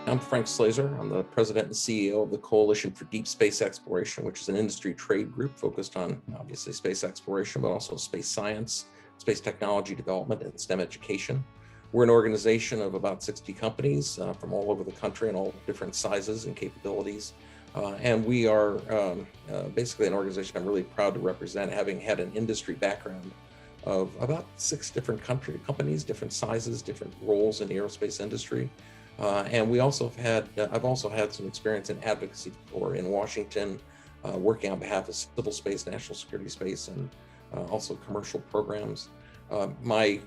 I'm Frank Slazer. I'm the president and CEO of the Coalition for Deep Space Exploration, which is an industry trade group focused on obviously space exploration, but also space science, space technology development, and STEM education. We're an organization of about 60 companies from all over the country and all different sizes and capabilities. And we are basically an organization I'm really proud to represent, having had an industry background of about 6 different companies, different sizes, different roles in the aerospace industry. And we also have had, I've also had some experience in advocacy in Washington, working on behalf of civil space, national security space, and also commercial programs. My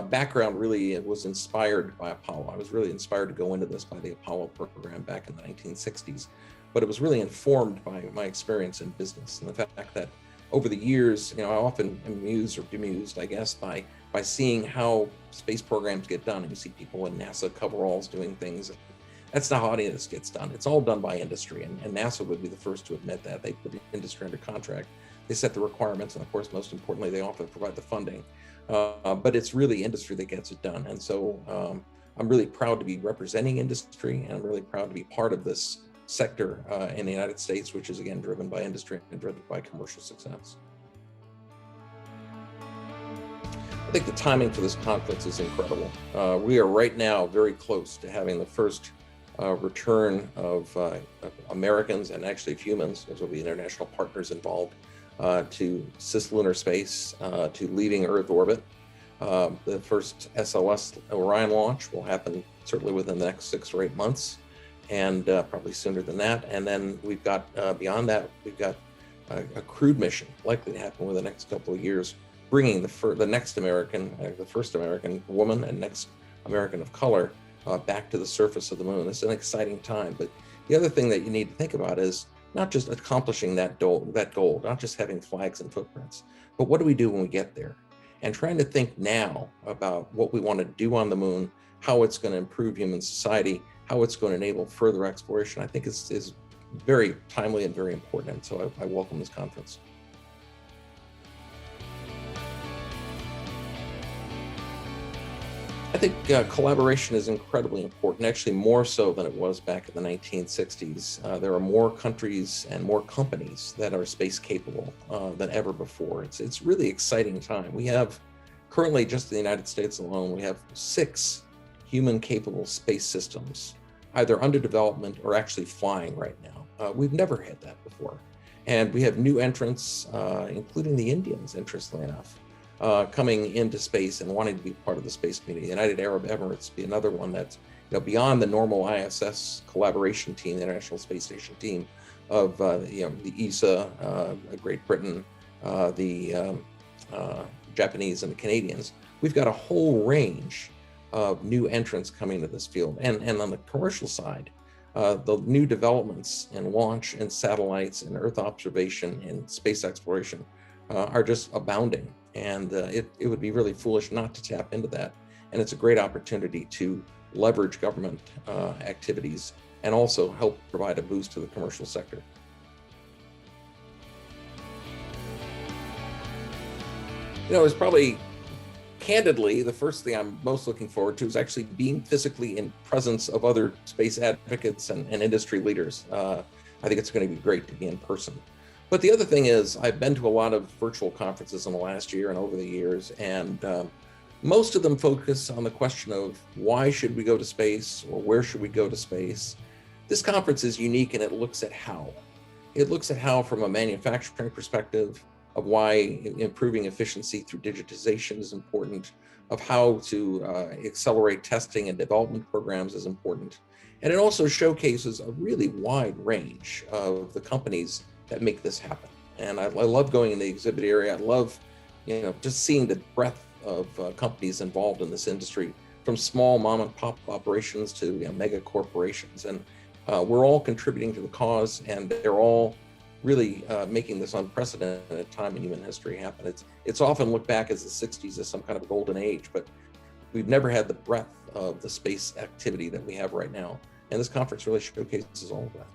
background really was inspired by Apollo. I was really inspired to go into this by the Apollo program back in the 1960s, but it was really informed by my experience in business and the fact that over the years, I often am amused or bemused, I guess, by seeing how space programs get done. And you see people in NASA coveralls doing things. That's not how any of this gets done. It's all done by industry, and NASA would be the first to admit that. They put the industry under contract. They set the requirements, and of course, most importantly, they often provide the funding. But it's really industry that gets it done. And so I'm really proud to be representing industry, and I'm really proud to be part of this sector in the United States, which is again driven by industry and driven by commercial success. I think the timing for this conference is incredible. We are right now very close to having the first return of Americans and actually of humans, as will be international partners involved, to cislunar space, to leaving Earth orbit. The first SLS Orion launch will happen certainly within the next 6 or 8 months, and probably sooner than that. And then we've got, beyond that, we've got a crewed mission likely to happen within the next couple of years, bringing the next American, the first American woman and next American of color back to the surface of the moon. It's an exciting time. But the other thing that you need to think about is not just accomplishing that goal, not just having flags and footprints, but what do we do when we get there? And trying to think now about what we want to do on the moon, how it's going to improve human society, how it's going to enable further exploration, I think is very timely and very important. And so I welcome this conference. I think collaboration is incredibly important, actually more so than it was back in the 1960s. There are more countries and more companies that are space capable than ever before. It's really exciting time. We have currently, just in the United States alone, we have 6 human capable space systems, either under development or actually flying right now. We've never had that before. And we have new entrants, including the Indians, interestingly enough, coming into space and wanting to be part of the space community. The United Arab Emirates be another one that's beyond the normal ISS collaboration team, the International Space Station team of the ESA, Great Britain, the Japanese and the Canadians. We've got a whole range of new entrants coming to this field. And on the commercial side, the new developments in launch and satellites and Earth observation and space exploration are just abounding. And it would be really foolish not to tap into that. And it's a great opportunity to leverage government activities and also help provide a boost to the commercial sector. It's probably, candidly, the first thing I'm most looking forward to is actually being physically in presence of other space advocates and industry leaders. I think it's going to be great to be in person. But the other thing is, I've been to a lot of virtual conferences in the last year and over the years, and most of them focus on the question of why should we go to space or where should we go to space. This conference is unique, and it looks at how. It looks at how from a manufacturing perspective, of why improving efficiency through digitization is important, of how to accelerate testing and development programs is important. And it also showcases a really wide range of the companies that make this happen. And I love going in the exhibit area. I love, just seeing the breadth of companies involved in this industry, from small mom and pop operations to mega corporations. And we're all contributing to the cause, and they're all really making this unprecedented time in human history happen. It's often looked back as the 60s as some kind of a golden age, but we've never had the breadth of the space activity that we have right now. And this conference really showcases all of that.